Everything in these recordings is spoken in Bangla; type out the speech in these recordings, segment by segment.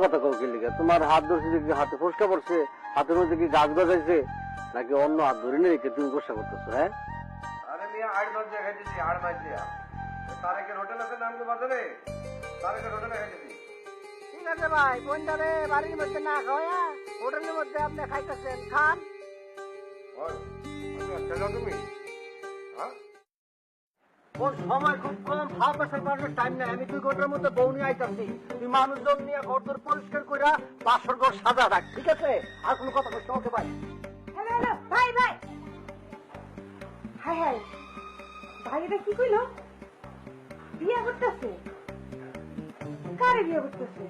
কথা কাউ কি লিখা তোমার হাত ধরছে কি হাতে ফসকা পড়ছে, হাতের মধ্যে কি গাছ গজাইছে নাকি অন্য হাত ধরে নিয়ে রেখে তুমি গোসা করতেছো? হ্যাঁ अरे मियाँ 8-10 जगह थी 8 बज गया तारे के होटल के नाम के बदले तारे के होटल है थी। ঠিক আছে ভাই, বন্ধারে বাড়ির মধ্যে না খাওয়া হোটেলের মধ্যে আপনি খাইতেছেন, খান। और चलो तुम्हें हाँ ওর সময় খুব কম, ভাব আসার পারলে টাইম নেই। আমি 2 ঘন্টার মধ্যে বউ নিয়ে আইতাছি। তুই মানুষজন নিয়ে ঘর তোর পরিষ্কার করে বাসর ঘর সাজা রাখ, ঠিক আছে? আর কোনো কথা বলতে ওকে ভাই। হ্যালো হ্যালো ভাই ভাই, হাই হাই ভাই, এটা কি কইলো? বিয়ে করতেছে? কারে বিয়ে করতেছে?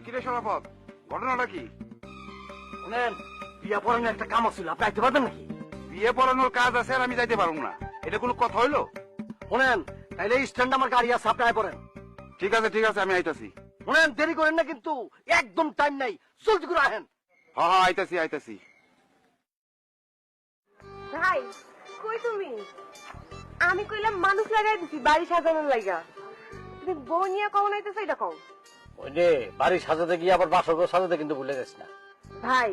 কিরে সভাপত ঘটনাটা কি? শুনেন, বিয়া পড়ানোর একটা কাম ছিল, আপনি আইতে পারবেন নাকি? বিয়ে পড়ানোর কাজ আছে আর আমি যাইতে পারবো না, এটা কোনো কথা হইলো? শুনেন, তাইলে স্ট্যান্ড আমার গাড়ি আছে, আপনি আয় পড়েন। ঠিক আছে আমি আইতাছি। শুনেন, দেরি করেন না কিন্তু, একদম টাইম নাই, জলদি করে আহেন। হ্যাঁ আইতাছি। ভাই কই তুমি? আমি কইলাম মানুষ লাগাই দিছি বাড়ি সাজানোর লাগা, তুমি বউ নিয়ে কখন আইতেছে এটা কও? ওই যে বাড়ি সাজাতে গিয়ে আবার বাসর ঘর সাজাতে কিন্তু ভুলে যাস না। ভাই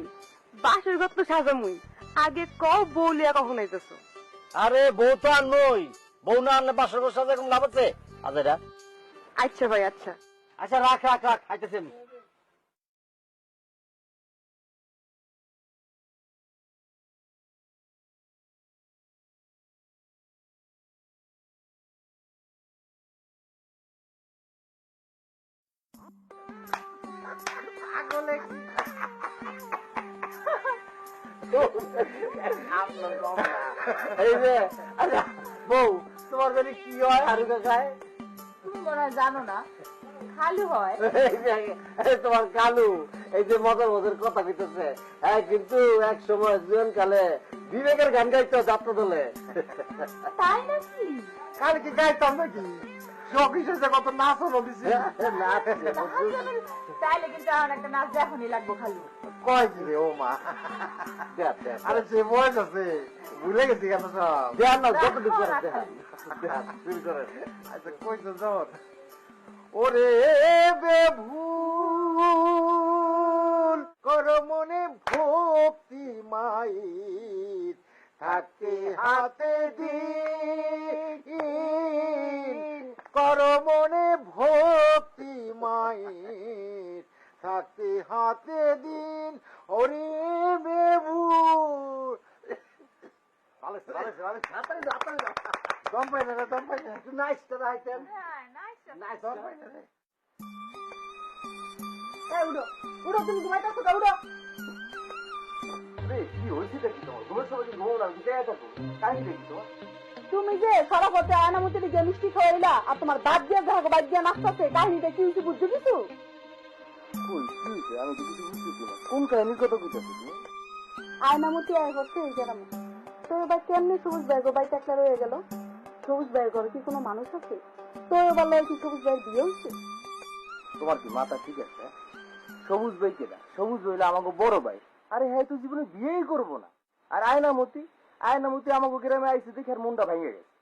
বাসর ঘর তো সাজামুই, আগে কও বউ লিয়া কখন আইতেছো? আরে বউ তো আর নই, বউ না আনলে বাসর ঘর সাজা কোনো লাভ আছে? আচ্ছা আচ্ছা ভাই আচ্ছা। আচ্ছা, রাখ খাইতেছি আমি। এই যে, আচ্ছা বউ, তোমার যদি কি হয় হারু কাকায়? তুমি মনে হয় জানো না, খালু হয়। এই তোমার কালু, এই যে মজার কথা কইতেছে, হ্যাঁ কিন্তু এক সময় জীবন কালে বিবেকের গান গাইতো যাত্রা দলে। তাই নাকি? কাল কি গাইতাম নাকি? শখ হিসেবে কত নাচন দিছি। তাইলে কিন্তু এখন একটা নাচ এখনই লাগবো খালু। কয় কি রে ও মা? আরে সে বয়স আছে, ভুলে গেছি কেন সব। দেন না, যতটুকু করে দেন শুরু করেন। আচ্ছা কইছো যখন, ওরে বেভুল কর মনে ভক্তি মায়ের, থাকতে হাতে দিন কর মনে ভক্তি মায়ের, থাকতে হাতে দিন ওরে বেভুল। দম পাই না, একটু নাইস করে আইতেন। উড়ো তুমি ঘুমাইতেছো তো, উড়ো। কি হয়েছে দেখি তোমার? ঘুমের সময় কি ঘুমো না, বিদায় থাকো, কাহিনী দেখি তোমার। তুমি যে সারা পথে আয়নামতি যে মিষ্টি খাওয়াইলা আর তোমার বাদ দিয়ে যাবো, বাদ দিয়ে নাচতেছে, কাহিনীটা কি হয়েছে বুঝছো কিছু? কই কি হয়েছে? আমি তো কিছু বুঝতেছি না, কোন কাহিনীর কথা কইতাছো তুমি? আয়নামতি আয় হচ্ছে এই গ্রামে। তোর ভাই কেমনি সবুজ ভাই গো বাড়িতে একটা রয়ে গেল? সবুজ ভাইয়ের ঘরে কি কোনো মানুষ আছে? তোর বললো কি সবুজ ভাইয়ের বিয়ে হয়েছে? তোমার কি মাথা ঠিক আছে? সবুজ ভাই কেনা? সবুজ হইলে আমাকে বড় ভাই। আরে হ্যাঁ, তুই জীবনে বিয়েই করবো না। আর আয়নামতি আমাকে গ্রামে আইসে দেখে আর মনটা ভেঙে গেছে।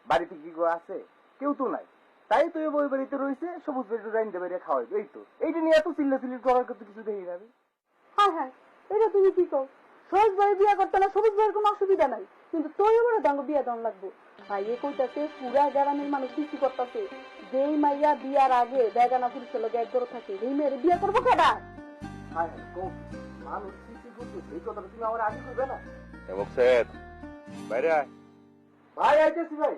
বাড়িতে কি গো আছে? কেউ তো নাই, তাই তো ওই বাড়িতে রয়েছে, সবুজ ভাই রাইনতে বাইরে খাওয়াইবে, এই তো। এইটা নিয়ে এত চিল্লাচিল্লি করার করতে কিছু দেখি না আমি। হ্যাঁ এটা তুমি কি কও? সবুজ ভাই বিয়ে করতে না, সবুজ ভাইয়ের কোনো অসুবিধা নাই, কিন্তু তোর বড় দাঙ্গ বিয়ে দাম লাগবে। ভাই এ কইতাছে পুরা গ্রামের মানুষ কিছু করতেছে, যেই মাইয়া বিয়ার আগে বেগানা পুরুষের লোক এক ঘরে থাকে, এই মেয়ের বিয়ে করবো কেডা? হ্যাঁ মানুষ সৃষ্টি করতেছে, এই কথাটা তুমি আমার আগে করবে না? বাইরে আয়। ভাই আইতেছি ভাই।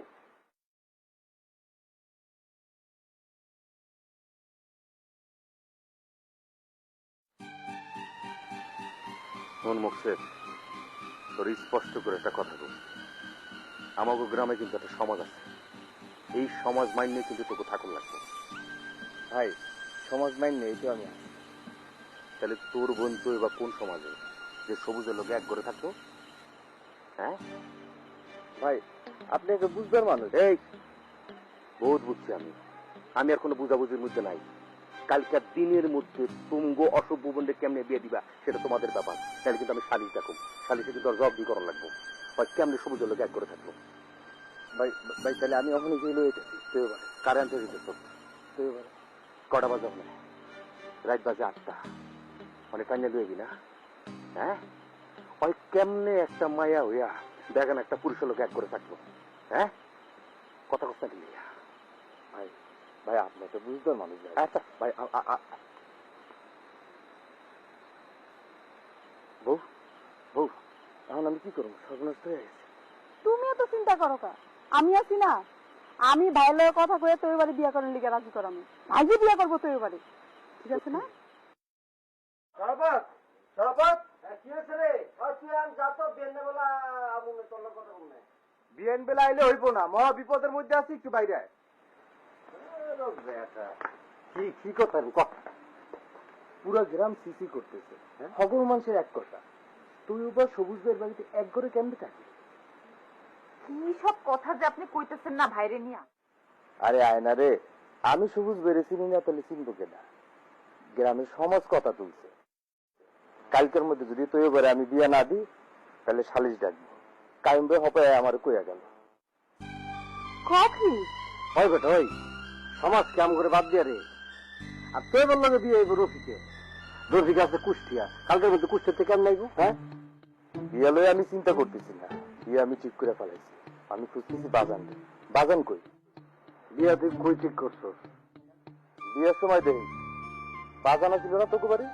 মন মুখছেদ, তোর স্পষ্ট করে একটা কথা বল, আমাকে গ্রামে কিন্তু একটা সমাজ আছে, এই সমাজ মাইনে কিন্তু তোকে থাকুন লাগবে। ভাই সমাজ মাইন নেই তো আমি। তাহলে তোর বন্ধু বা কোন সমাজে যে সবুজের লোকে এক করে থাকতো? হ্যাঁ ভাই, আপনি একটা বুঝবার মানুষ। এই বহুত বুঝছি আমি আর কোনো বুঝাবুঝির মধ্যে নাই। কালকার দিনের মধ্যে তুঙ্গ অসভ্য বন্ধে কেমনে বিয়ে দিবা সেটা তোমাদের ব্যাপার। তাহলে কিন্তু আমি সালিশ ডাকুম, সালিশে কিন্তু জবাবদিহি করা লাগবো। হয় কেমনি সবুজের লোক এক করে থাকলো। ভাই ভাই তাহলে আমি ওখানে গিয়ে লয়ে যেতেছি তো এবার কারে আনতে দিতে তো এবার কটা বাজে হবে রাত বাজে 8টা অনেক কান্না লুয়েবি না হ্যাঁ ওই কেমনে একটা মায়া হইয়া দেখেন একটা পুরুষের লোক এক করে থাকলো হ্যাঁ কথা কথা কি ভাই ভাই আপনার তো বুঝতেন মানুষ ভাই। আচ্ছা ভাই বউ বউ এখন আমি কি করবো সর্বনাশ হয়ে গেছে। তুমি এত চিন্তা করো কা? আমি আছি না, আমি ভাইয়ের লগে কথা কয়ে তোর বাড়ি বিয়া করার লিগে রাজি করামি। ভাইকে বিয়া করবো তোর বাড়ি, ঠিক আছে না? সরপত সরপত কি হয়েছে রে? তুই আমি যাতো বিয়েন বেলা আবুনে তোর কথা বলনে বিয়েন বেলা আইলে হইব না, মহা বিপদের মধ্যে আছি, একটু বাইরে আয়। কি কি কথা পুরা গ্রাম সিসি করতেছে, সকল মানুষের এক কথা, তুই উপর সবুজ ভাইয়ের বাড়িতে এক ঘরে কেমনে থাকিস? কি সব কথা যে আপনি কইতেছেন না ভাইরে নিয়া? আরে আয়না রে, আমি সবুজ বেড়ে চিনি না তাহলে চিনবো কেনা? গ্রামের সমাজ কথা তুলছে, কালকের মধ্যে যদি তুই এবারে আমি বিয়া না দিই তাহলে সালিশ ডাকবো। কায়ম ভাই হপায় আমার কইয়া গেল। কি হয় বেটা ওই সমাজ কেমন করে বাদ দিয়া রে? আর তুই বললো যে বিয়ে হইব রফিকে, রফিক আছে কুষ্টিয়া, কালকের মধ্যে কুষ্টিয়া থেকে কেমন নাইবো? হ্যাঁ বিয়া লয়ে আমি চিন্তা করতেছি না, বিয়ে আমি ঠিক করে ফেলাইছি। আমি খুঁজতেছি বাজান, বাজান কই? বিয়া তুই কই ঠিক করছো? বিয়ের সময় দেখি বাজানা ছিল না তোকে বাড়ি?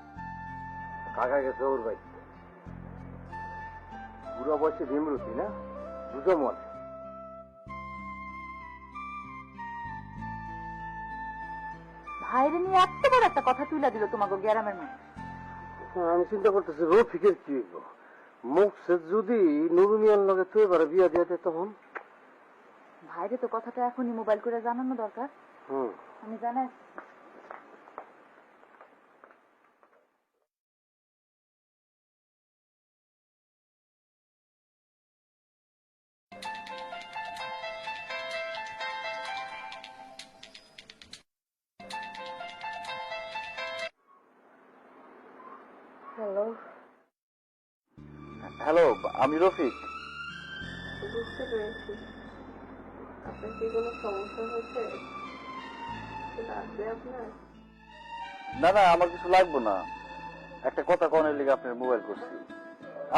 কাকা গেছে ওর বাড়ি, বুড়ো বয়সে ভীমরতি না, বুঝো মনে। ভাইরে নিয়ে এত বড় একটা কথা তুইলা দিল তোমাকে গ্রামের মানুষ। আমি চিন্তা করতেছি রফিকের কি হইব? মুখ সে যদি নুরুমিয়ার লগে তুই এবার বিয়া দিয়ে দে তখন? ভাইরে তো কথাটা এখনই মোবাইল করে জানানো দরকার। আমি জানাই। হ্যালো, হ্যালো, আমি রফিক। বুঝতে পেরেছি। আপনার কি কোনো সমস্যা হয়েছে? লাগবে আপনার? না না, আমার কিছু লাগবে না, একটা কথা কনের লিগে আপনার মোবাইল করছি।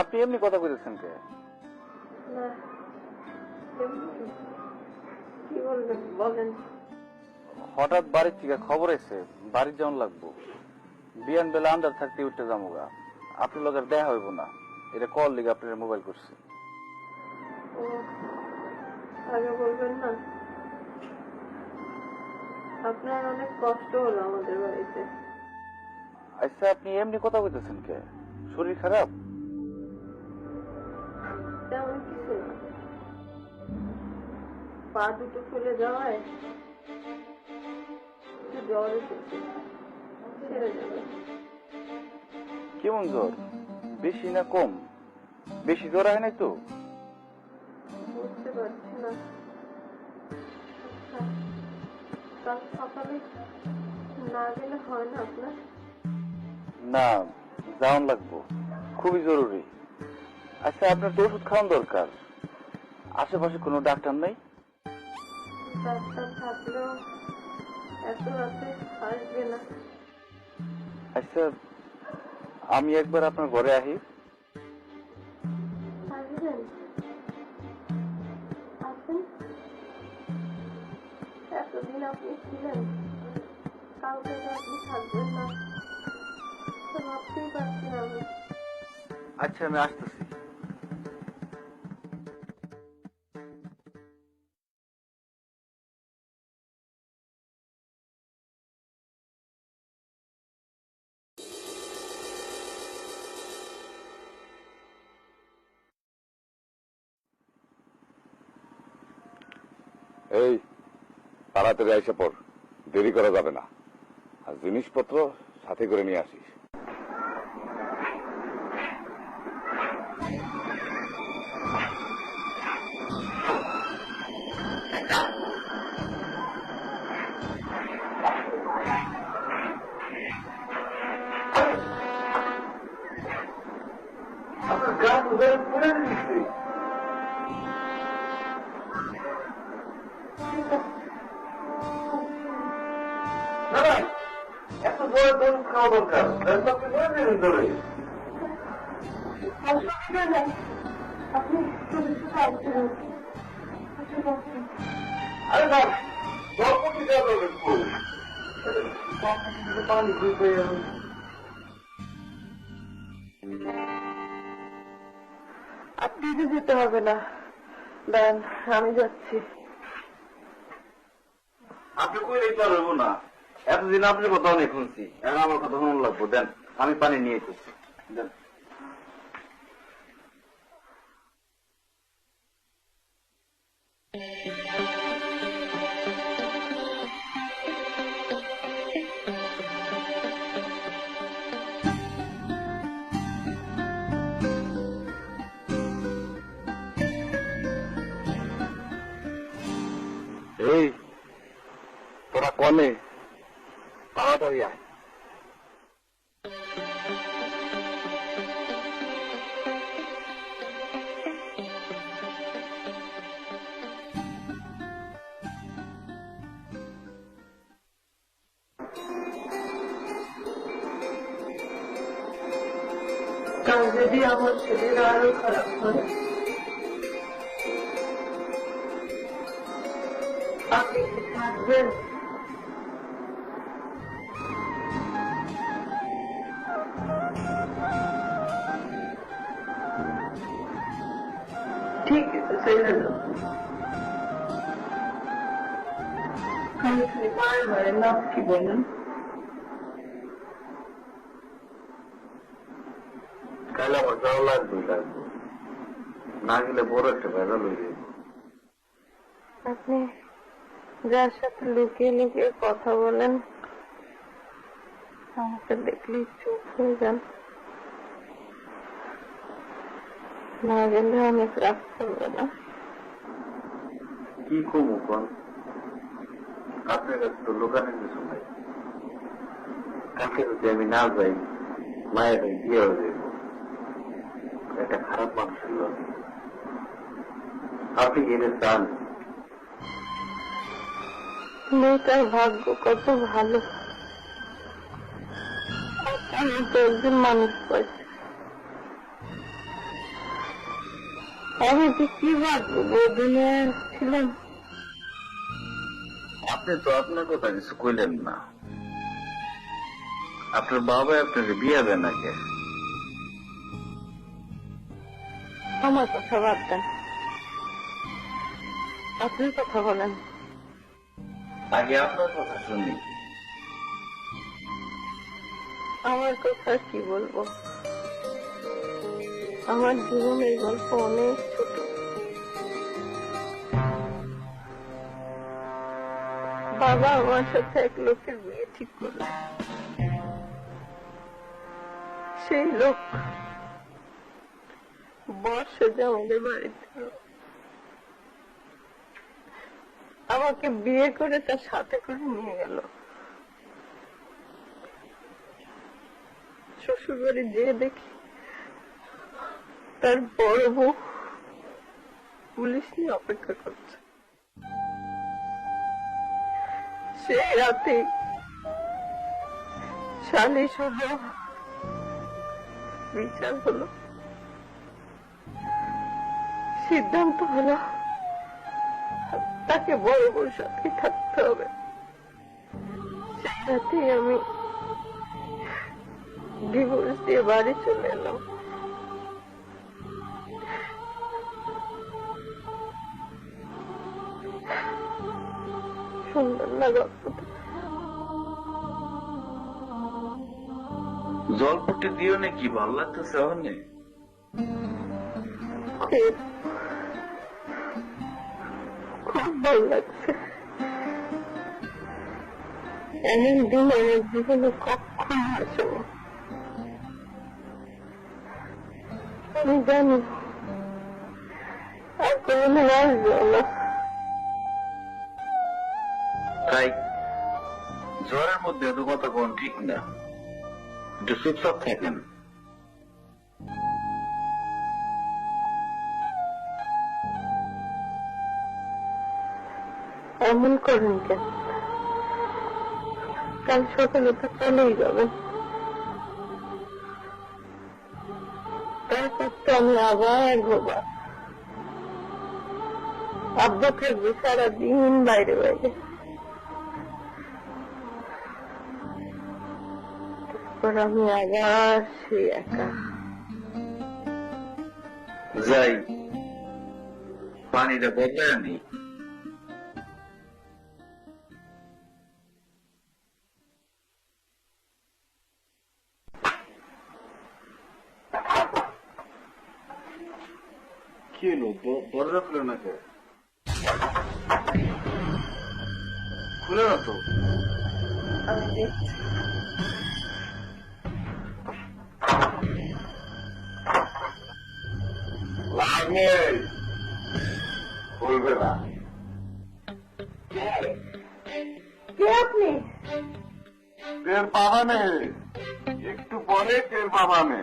আপনি এমনি কথা বলেছেন কে? না, কি বলবেন বলেন। হঠাৎ বাড়ির থেকে খবর এসে বাড়ি যাওয়ান লাগবো, বিয়ান বেলা আন্দার থাকতে উঠতে যামোগা, আপনার লোকের দেখা হইব না, এটা কল লিগে আপনার মোবাইল করছি। ও আগে বলবেন না, আপনার অনেক কষ্ট হলো আমাদের বাড়িতে। আচ্ছা, আপনি এমনি কথা বলতেছেন কে? শরীর খারাপ? তেমন কিছু না, পা দুটো ফুলে যাওয়ায় একটু জ্বর এসেছে, ছেড়ে যাবে। কেমন জ্বর? বেশি না কম? বেশি জ্বর হয় নাই তো? বুঝতে পারছি না। কাল সকালে না গেলে হয় না আপনার? না, যাওয়ান লাগবো, খুবই জরুরি। আচ্ছা, আপনার তো ওষুধ খাওয়ান দরকার, আশেপাশে কোনো ডাক্তার নাই? ডাক্তার থাকলেও এত রাতে আসবে না। আচ্ছা, আমি একবার আপনার ঘরে আহি। আসবেন? আসেন, এতদিন আপনি ছিলেন, কাউকে আপনি থাকবেন না, তো ভাবতেই পারছি না আমি। আচ্ছা, আমি আসতেছি। এই তাড়াতাড়ি আইসা পর, দেরি করা যাবে না, আর জিনিসপত্র সাথে করে নিয়ে আসিস। যাওয়া দরকার আপনি ধরে আপনি আরে না জল করতে যাওয়া দরকার পানি খুঁজতে আপনি যেতে হবে না, দেন আমি যাচ্ছি। আপনি কই রেখে পারবো না, এতদিন আপনার কথা অনেক শুনছি, এখন আমার কথা শুনুন লাগবো। দেন আমি পানি নিয়ে এসেছি, দেন। এই তোরা কনে তাড়াতাড়ি আয়। কাল যদি আমার শরীর আরো খারাপ হয়, আপনি কি থাকবেন? ঠিক আছে, চলে যাও। খালি বারে নাম কি বলেন? কাল আমার যাওয়া লাগবে, না গেলে বড় একটা ভেজাল হয়ে যাবে। আপনি যার সাথে লুকিয়ে লুকিয়ে কথা বলেন, আমাকে দেখলেই চুপ হয়ে যান, না গেলে অনেক রাগ করবে না? কি কমু কোন, আপনার কাছে তো লোকানের কিছু নাই। কাকে যদি আমি না যাই, মায়ের বিয়ে হয়ে যাবো একটা খারাপ মানুষের লোক। আপনি গেলে চান? মেয়েটার ভাগ্য কত ভালো, আমি তো একজন মানুষ পাইছি। আমি যে কি ভাগ্য দুনিয়া ছিলাম। আপনি তো আপনার কথা কিছু কইলেন না। আপনার বাবা আপনাকে বিয়ে দেন নাকি? আমার কথা বাদ দেন, আপনি কথা বলেন। আগে আপনার কথা শুনি। আমার কথা কি বলবো, আমার জীবনের গল্প অনেক ছোট। বাবা আমার সাথে এক লোকের বিয়ে ঠিক করল। সেই লোক বর্ষে যে আমাদের বাড়িতে এলো। আমাকে বিয়ে করে তার সাথে করে নিয়ে গেল। শ্বশুর বাড়ি যেয়ে দেখি তার বড় বউ পুলিশ নিয়ে অপেক্ষা করছে। সেই রাতে সালিশ হলো, বিচার হলো, সিদ্ধান্ত হলো তাকে বড় বড় সাথে থাকতে হবে। সেই রাতেই আমি ডিভোর্স দিয়ে বাড়ি চলে এলাম। সুন্দর না গল্পটা? জলপট্টি দিও নাকি, ভালো লাগতেছে অনেক। খুব ভালো লাগছে। এমন দিন আমার জীবনে কখনো আসেনি। আমি জানি আর কোনদিন আসবেও না। তাই জ্বরের মধ্যে এত কথা কোন ঠিক না, একটু চুপচাপ থাকেন। এমন করেন কেন? কাল সকালে তো চলেই যাবেন। তুমি আবার বাবা আব্বু থাকবে সারাদিন বাইরে বাইরে, তারপর আমি আবার সেই একা। যাই পানিটা বদলায় আনি। কি হলো দরজা খুলে না কে? খুলে না তো। আমি দেখছি লাভ নেই, খুলবে না। কে আপনি? টের পাবানে, একটু পরে টের পাবানে।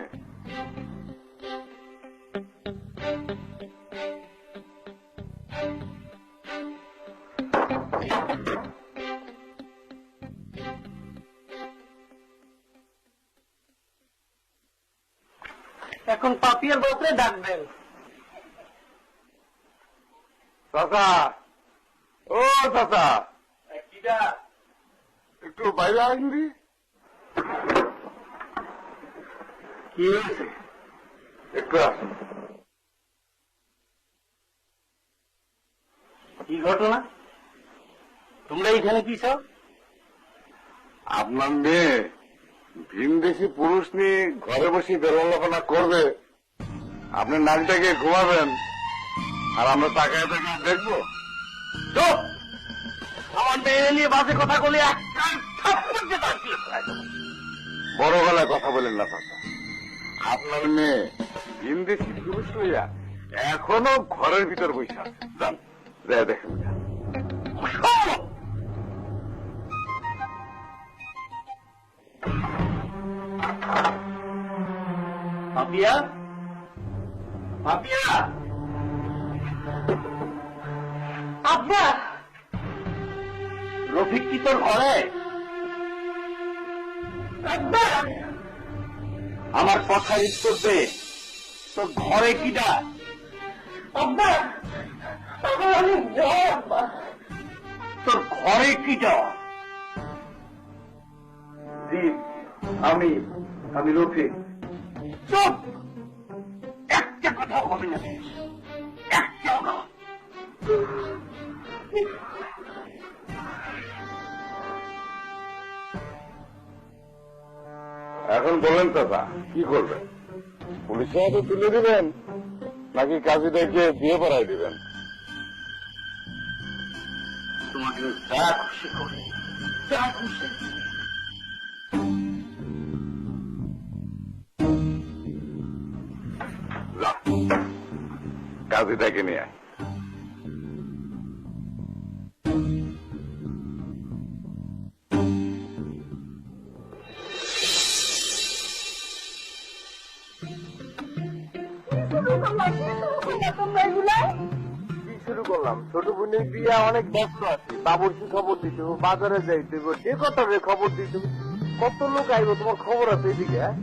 এখন পাপিয়ার বলতে ডাকবেন। চাচা, ও চাচা, একটু বাইরে আসবি। কি হয়েছে? একটু আসুন। কি ঘটনা? তোমরা এখানে কি চাও? আপনার মেয়ে ভিনদেশি পুরুষ নিয়ে ঘরে বসে বেরোলপনা করবে, আপনি নারীটাকে ঘুমাবেন আর আমরা তাকায় তাকায় দেখবো। চুপ! আমার মেয়ে নিয়ে বাজে কথা বলে বড় গলায় কথা বলেন না চাচা। আপনার মেয়ে ভিনদেশি পুরুষ হইয়া এখনো ঘরের ভিতর বসে আছে। যান, যাই দেখেন। পাপিয়া, পাপিয়া, আব্বা রফিক কি তোর ঘরে? আব্বা আমার কথার উত্তর দে, তোর ঘরে কিটা? আব্বা আমার অনেক জ্বর আব্বা। তোর ঘরে কিটা? জি, আমি রফিক। চুপ! একটা কথা হবে না, একটাও না। এখন বলেন চাচা, কি করবেন? পুলিশের হাতে তুলে দিবেন নাকি কাজীটাকে বিয়ে পড়াই দিবেন? তোমাকে যা খুশি করে, যা খুশি। যা, কাজীটাকে নিয়ে আয়। কি শুরু করলাম? ছোট বোনের বিয়া, অনেক ব্যস্ত আছি। বাবুর্চি খবর দিতে হবে, বাজারে যাইতে হবে, যে কথা খবর দিতে হবে। কত লোক আইব, তোমার খবর আছে এদিকে? হ্যাঁ?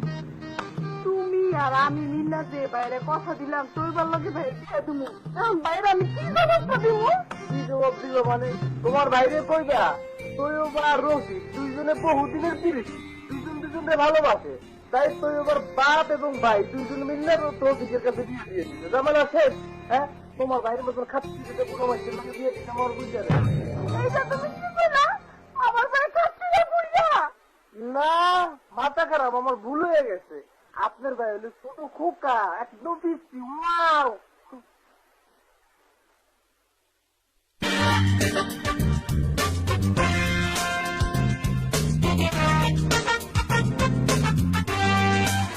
তুমি আর আমি মিল্লা যে বাইরে কথা দিলাম তোর লগে ভাই বিয়া দিমু, এখন বাইরে আমি কি ব্যবস্থা দিব? কি জবাব দিল মানে? তোমার বাইরে কইবা তৈবা আর রফিক দুইজনে বহুদিনের পিরিচ, দুজনকে ভালোবাসে, তাই তৈবার বাপ এবং ভাই দুইজন মিললে রফিকের কাছে বিয়ে দিয়ে দিচ্ছে। জামানা শেষ। হ্যাঁ, তোমার বাইরের মতন খাচ্ছি যেটা কোনো মাসের লোকে বিয়ে দিচ্ছে আমার বুঝতে এইটা তুমি কি কইলা? আমার ভাই কাছে বুইয়া না, মাথা খারাপ, আমার ভুল হয়ে গেছে। আপনার ভাই হলো ছোট খোকা, একদম পিচ্ছি। ওয়াও,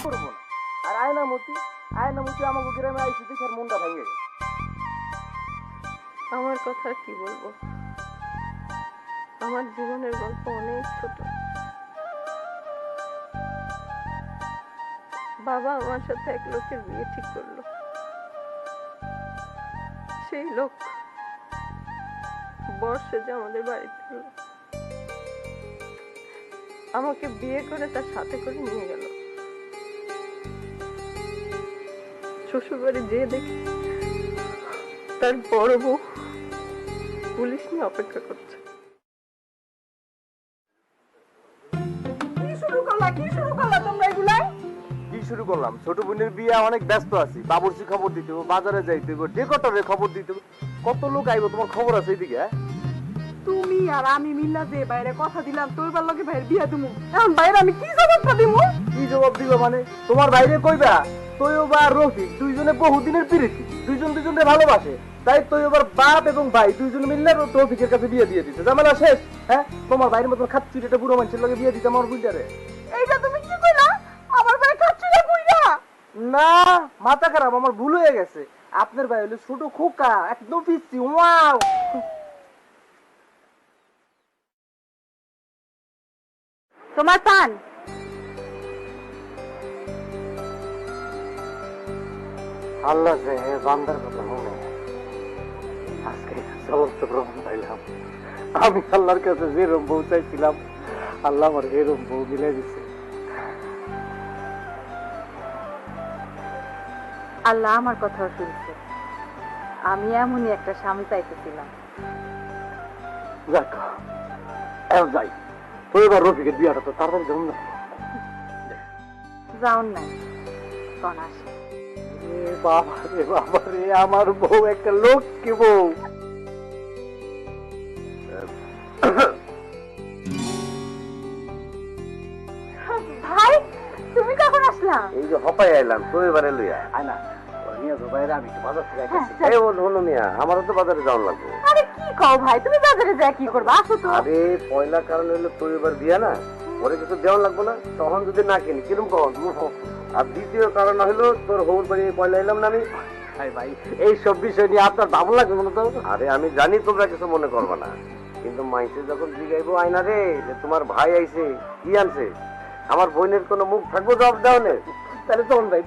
করবো না। আর আয়নামতি আমাকে গ্রামে আইসি দেখে আর মনটা ভেঙে গেছে। আমার কথা কি বলবো, আমার জীবনের গল্প অনেক ছোট। বাবা আমার সাথে এক লোকের বিয়ে ঠিক করলো। সেই লোক বর্ষে যে আমাদের বাড়িতে এলো, আমাকে বিয়ে করে তার সাথে করে নিয়ে গেল। শ্বশুর বাড়ি যেয়ে দেখি তার বড় বউ পুলিশ নিয়ে অপেক্ষা করছে। কি শুরু করলা তোমরা এগুলাই? কি শুরু করলাম? ছোট বোনের বিয়ে, অনেক ব্যস্ত আছি। বাবুর্চি খবর দিতে হবে, বাজারে যাইতে হবে, ডেকোরেটরে খবর দিতে হবে। কত লোক আইব, তোমার খবর আছে এইদিকে? হ্যাঁ, তুমি আর আমি মিল্লা যে বাইরে কথা দিলাম তোর বার লগে ভাইয়ের বিয়া দিমু, এখন বাইরে আমি কি জবাবটা দিমু? কি জবাব দিবে মানে? তোমার বাইরে কইবা তৈয়বা আর রফিক দুইজনে বহুদিনের প্রীতি, দুইজন দুইজনকে ভালোবাসে, তাই তৈয়বার বাপ এবং ভাই দুইজন মিললে রফিকের কাছে বিয়ে দিয়ে দিতে। ঝামেলা শেষ। হ্যাঁ, তোমার ভাইয়ের মতন খাচ্ছির একটা বুড়ো মানুষের লগে বিয়ে দিতে আমার বুঝারে। এইটা তুমি কি কইলা? আমার ভাই খাচ্ছিলা কইরা? না, মাথা খারাপ, আমার ভুল হয়ে গেছে। আপনার ভাই হলো ছোট খোকা, একদম পিচ্ছি। ওয়াও, তোমার পান আল্লাহ যে বান্দার কথা মনে আজকে সমস্ত প্রমাণ পাইলাম। আমি আল্লাহর কাছে যেরকম বউ চাইছিলাম, আল্লাহ আমার এরকম বউ মিলে দিচ্ছে। আল্লাহ আমার কথা শুনছে। আমি এমনই একটা স্বামী চাইতেছিলাম। যাক, এখন যাই। তো এবার রফিকের বিয়াটা তো তাড়াতাড়ি ধরুন না। যাওন নাই কোন আসে। বাবা রে বাবা রে, আমার বউ একটা লক্ষ্মী বউ। ভাই তুমি কখন আসলা? এই যে হপাই আইলাম তো এবারে লইয়া আয় না। নিয়ে যাবো বাইরে, আমি একটু বাজার থেকে আইতেছি। এই বল হলো মিয়া, আমারও তো বাজারে যাওয়ার লাগবে। আরে কি কও ভাই, তুমি বাজারে যা কি করবা? আসো তো। আরে পয়লা কারণ হইলো তোর এবার বিয়া না, ওরে কিছু দেওয়া লাগবো না, তখন যদি না কিনি কিরম কখন। আর দ্বিতীয় কারণ হইলো তোর হবুর বাড়ি পয়লা এলাম না আমি। ভাই এই সব বিষয় নিয়ে আপনার ভালো লাগবে মনে তো? আরে আমি জানি তোমরা কিছু মনে করবে না, কিন্তু মাইসে যখন জিগাইবো আয়না রে যে তোমার ভাই আইছে কি আনছে, আমার বোনের কোনো মুখ থাকবো জবাব দেওয়ানের, তাহলে চল ভাই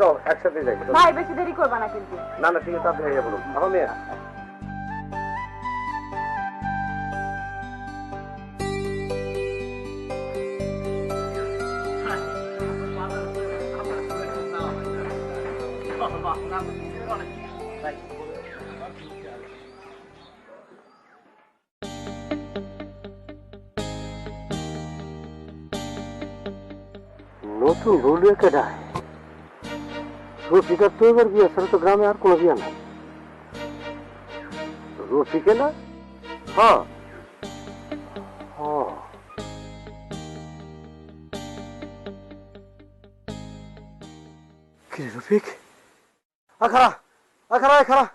চল একসাথে যাই। ভাই বেশি দেরি করবা না কিন্তু। না না ঠিক আছে, তাড়াতাড়ি হয়ে বলুন। এখন মেয়ে নতুন রুলিয়া কেডায়? রফিকার তো এবার বিয়ে ছাড়া তো গ্রামে আর কোনো বিয়ে নাই। রফিকে না? হ্যাঁ কি রফিক? খারা খারা খারা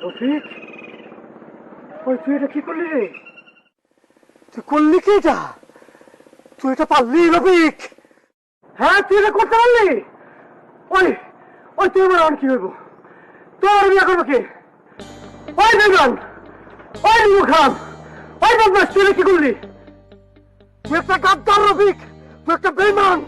রফিক, ওই তুই এটা কি করলি রে? তুই করলি কি এটা? তুই এটা পারলি রফিক? হ্যাঁ তুই এটা করতে পারলি? ওই ওই তুই আমার কি হইব? তোর বিয়ে করবো কে? ওই বেগম, ওই নিমু খান, ওই বদমাস, তুই এটা কি করলি? তুই একটা গাদ্দার রফিক, তুই একটা বেঈমান।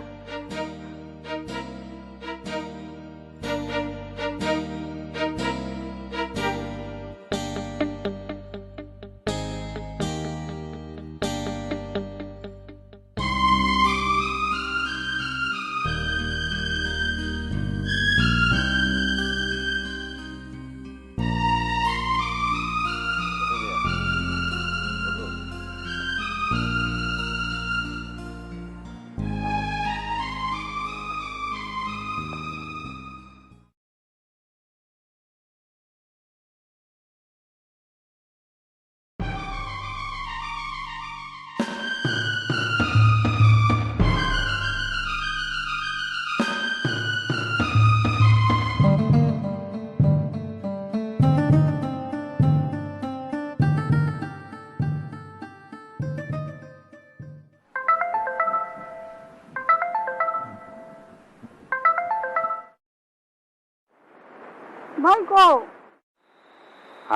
ভাই কও।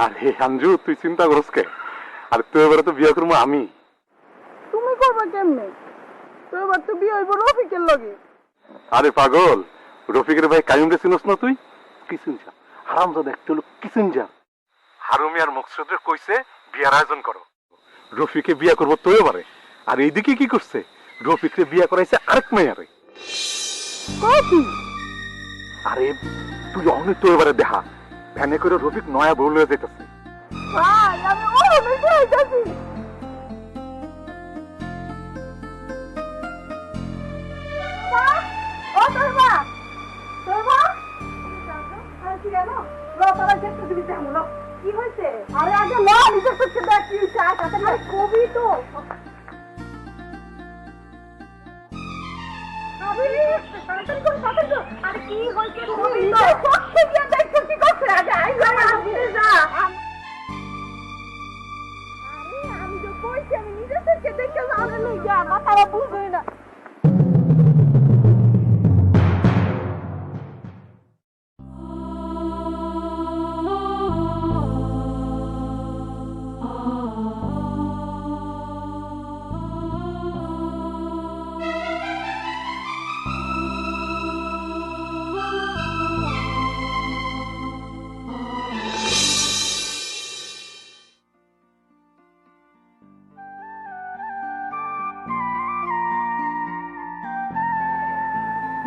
আরে আঞ্জু, তুই চিন্তা করস কে? আর তুই এবারে তো বিয়ে করবো আমি। তুমি করবা কেমনে? তো এবার তো বিয়ে হইব রফিকের লগে। আরে পাগল, রফিকের ভাই কাইম রে চিনস না তুই? কিসিনজা, হারামজাদা একটা হলো কিসিনজা। হারুমি আর মকসুদের কইছে বিয়ার আয়োজন করো, রফিকে বিয়া করবো তো এবারে। আর এইদিকে কি করছে, রফিককে বিয়া করাইছে আরেক মেয়ারে। আরে তুই অনেক তো এবারে দেখা, ভ্যানে করে রফিক নয়া বউ লয়ে যেতেছে। ভাই আমি ওরে বেঁচে আইতাছি। ও তোর মা, তোর মা আর কি জানো, রতরা দেখতে দিবি তেমন কি হয়েছে? আরে আগে ল নিজের চোখে দেখ কি হয়েছে। আচ্ছা কবি তো আর কি হয়েছে কবি তো চোখে গিয়ে দেখছো কি করছে। আগে আই যা আমি তো কইছি আমি নিজের চোখে দেখে জানা লই যা মাথাটা বুঝই না।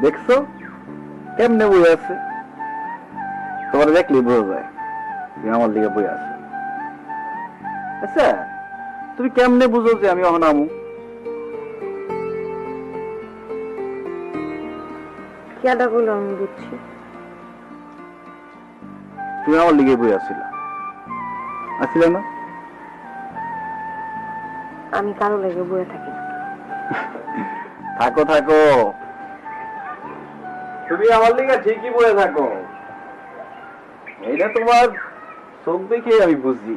দেখছো কেমনে বই আছে, তোমার দেখলেই বোঝা যায় যে আমার দিকে বই আছে। আচ্ছা তুমি কেমনে বুঝো যে আমি এখন আমু? কেডা বলে আমি বুঝছি? তুমি আমার লিগে বই আসছিল, আসছিলে না? আমি কারো লেগে বয়ে থাকি না। থাকো থাকো, তুমি আমার লিগে ঠিকই বলে থাকো, এইটা তোমার চোখ দেখে আমি বুঝি।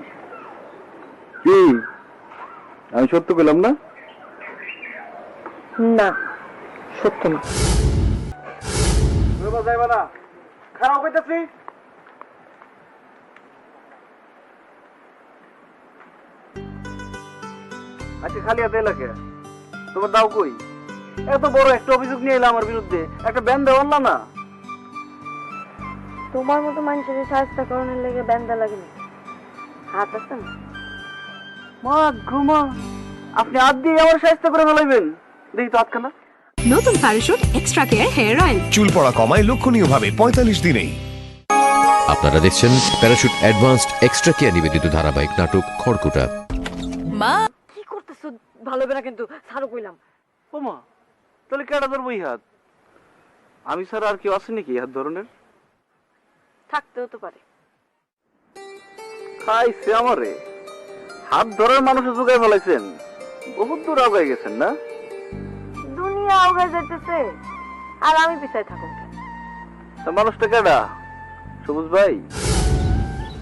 কি আমি সত্য পেলাম না? না সত্য না। যাইবা না, খারাপ হইতেছি। আচ্ছা খালি হাতে এলাকে তোমার দাও কই? এত বড় একটা অভিযোগ নিয়ে এলাম আমার বিরুদ্ধে, একটা ব্যান দেওয়ার না? তোমার মতো মানুষের সাহায্য করানোর লেগে ব্যান্ডা লাগেনি, হাত আছে না? মা ঘুমা, আপনি হাত দিয়ে আমার সাহায্য করে ফেলাইবেন? দেখি তো হাতখানা। নতুন Parachute extra care hair oil, চুল পড়া কমায় লক্ষণীয়ভাবে 45 দিনেই। আপনারা দেখছেন প্যারাশুট অ্যাডভান্সড এক্সট্রা কেয়ার নিবেদিত ধারাবাহিক নাটক খড়কুটা। মা কি করতেছো? ভালো হবে না কিন্তু, ছাড়ো কইলাম। ও মা, তাহলে কেডা ধরবো এই হাত? আমি স্যার আর কেউ আছে নাকি হাত ধরনের? থাকতেও তো পারে। খাইছে আমারে, হাত ধরার মানুষ জোগায় ফেলাইছেন, বহুত দূর আগায় গেছেন না? দুনিয়া আগে যাইতেছে আর আমি পিছায় থাকুন। তা মানুষটা কেডা? সবুজ ভাই,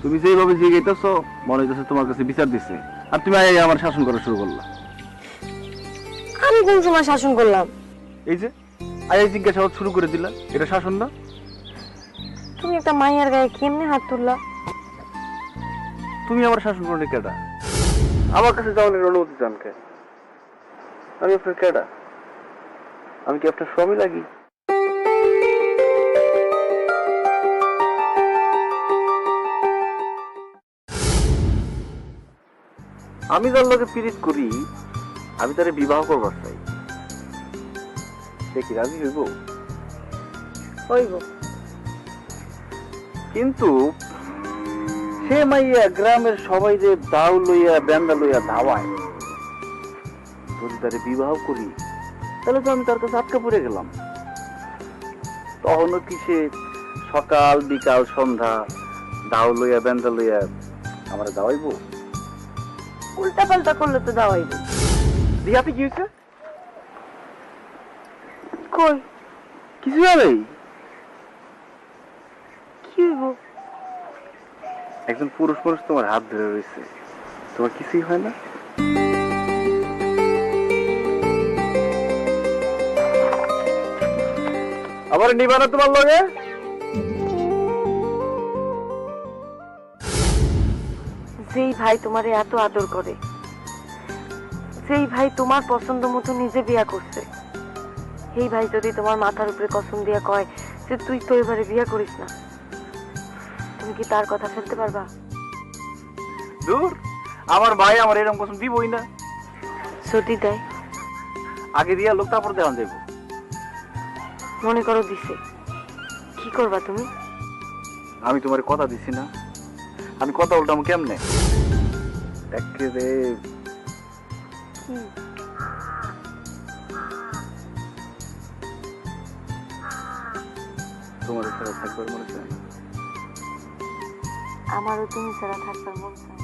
তুমি যেভাবে জিজ্ঞেস মনে হইতেছে তোমার কাছে বিচার দিছে, আর তুমি আমার শাসন করা শুরু করলা। আমি কোন সময় শাসন করলাম? এই যে আয় জিজ্ঞাসাবাদ শুরু করে দিলা, এটা শাসন না? তুমি একটা মাইয়ার গায়ে কেমনে হাত তুললা? তুমি আমার শাসন করলে কেডা? আমার কাছে যাওয়ার অনুমতি চান কে? আমি আপনার কেডা? আমি কি আপনার স্বামী লাগি? আমি যার লোকে পীড়িত করি, আমি তারে বিবাহ করবার চাই, সে কি রাজি হইব? হইব। কিন্তু সে মাইয়া গ্রামের সবাই যে দাও লইয়া ব্যান্দা লইয়া ধাওয়ায়, যদি তারে বিবাহ করি তাহলে তো আমি তার কাছে আটকা পড়ে গেলাম। তখনও কি সে সকাল বিকাল সন্ধ্যা দাও লইয়া ব্যান্দা লইয়া আমার দাওয়াইব? উল্টা পাল্টা করলে তো দাওয়াইব। দিয়াতে কি হয়েছে? কই কিছু নেই। কি হইব? একজন পুরুষ মানুষ তোমার হাত ধরে রয়েছে, তোমার কিছুই হয় না? আবার নিবানা তোমার লগে? যেই ভাই তোমারে এত আদর করে, যেই ভাই তোমার পছন্দ মতো নিজে বিয়া করছে, এই ভাই যদি তোমার মাথার উপরে কসম দিয়া কয় যে তুই তো এবারে বিয়া করিস না, তুমি কি তার কথা ফেলতে পারবা? দূর, আমার ভাই আমার এরকম কসম দিবই না। যদি দেয়? আগে দিয়া লোক তারপর দেওয়া যাইব। মনে করো দিছে, কি করবা তুমি? আমি তোমার কথা দিছি না, আমি কথা উল্টাম কেমনে? একেবারে তোমার ছাড়া থাকবার মনে চাই। আমারও তুমি ছাড়া থাকবার মন চায়।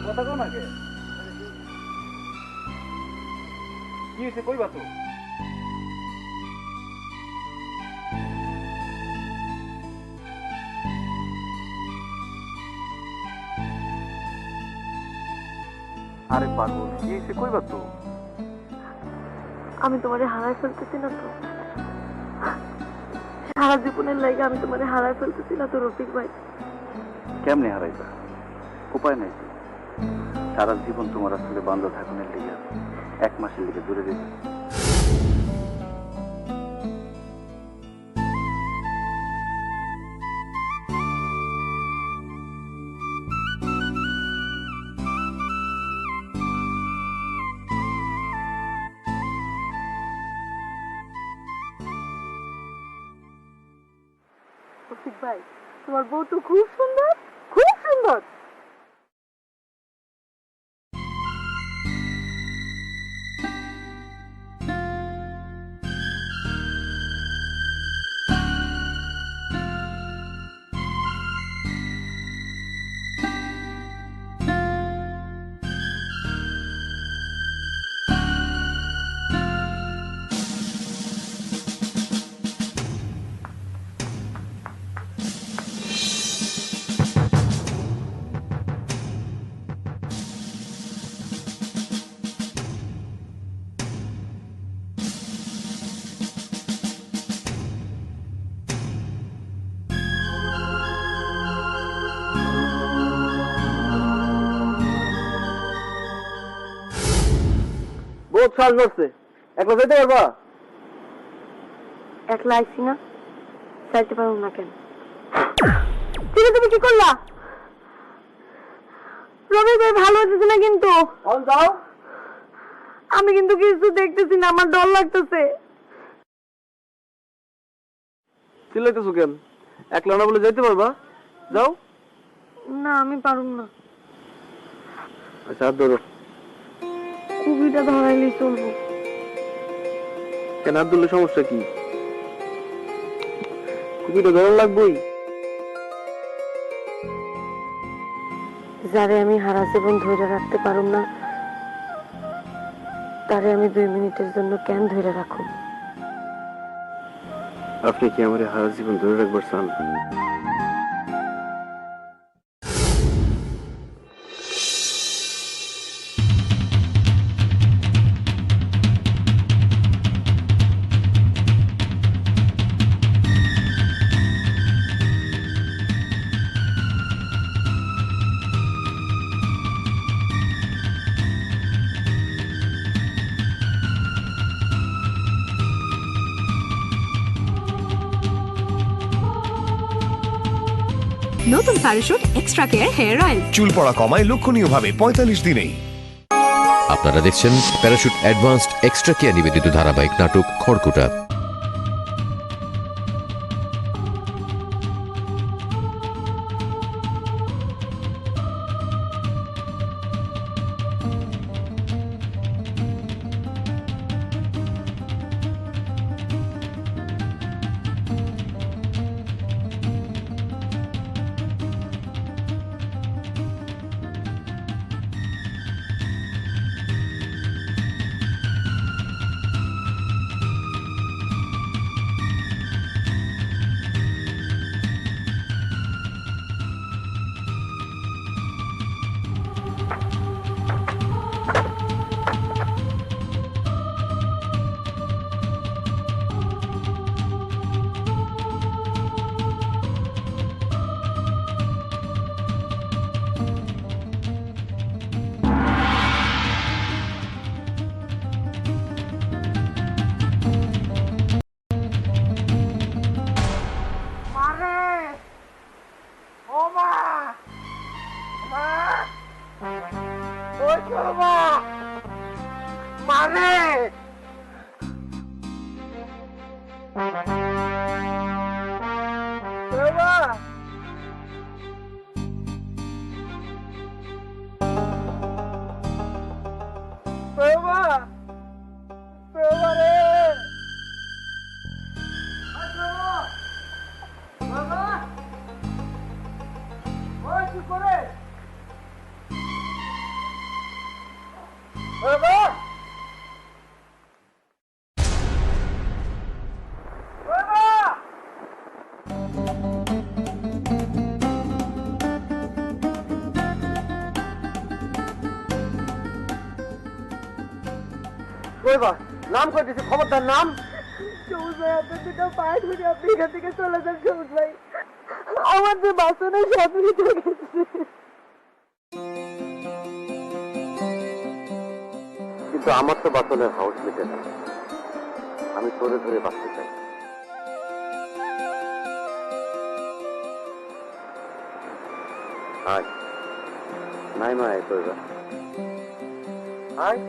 কথা কো না কে? কি হয়েছে কইবা তো? আরে পাগল, কি হয়েছে কইবা তো? আমি তোমারে হারাই ফেলতেছি না তো? সারা জীবনের লাগে আমি তোমারে হারাই ফেলতেছি না তো রফিক ভাই? কেমনে হারাইবা? উপায় নাই তো। সারা জীবন তোমার আসলে বান্ধব থাকুনের লেগে 1 মাসের লেগে দূরে দিবে। রফিক ভাই, তোমার বউ তো খুব সুন্দর, খুব সুন্দর। বহুত শ্বাস ধরছে, একলা যেতে পারবা? একলা আইছি না, চাইতে পারো না কেন? তুমি কি করলা? রবি ভাই ভালো হচ্ছে না কিন্তু। যাও। আমি কিন্তু কিছু দেখতেছি না, আমার ডর লাগতেছে। চিল্লাইতেছো কেন? একলা না বলে যেতে পারবা? যাও। না, আমি পারুম না। আচ্ছা, হাত ধরো। কুবিটা ধরাইলেই চলবো। কেন হাত ধরলে সমস্যা কি? কুবিটা ধরা লাগবেই। যারে আমি হারা জীবন ধরে রাখতে পারুম না, তারে আমি 2 মিনিটের জন্য কেন ধরে রাখুন? আপনি কি আমার হারা জীবন ধরে রাখবার চান? নতুন Parachute extra care hair oil. চুল পড়া কমায় লক্ষণীয়ভাবে 45 দিনেই। আপনারা দেখছেন প্যারাশুট অ্যাডভান্সড এক্সট্রা কেয়ার নিবেদিত ধারাবাহিক নাটক খড়কুটা। বাবা মানে বাবা বাবা বাবা রে বাবা ওই কি করে বাবা বাবা কইবা নাম কই দিছি খবরদার নাম সবুজ ভাই আপনার দুটো পায়ে ধরে আপনি এখান থেকে চলে যান সবুজ ভাই আমার যে বাসনে সব মিটে গেছে কিন্তু আমার তো বাসনের হাউস মিটে না, আমি ধরে ধরে বাঁচতে চাই। আয় নাই মা কইবা আয়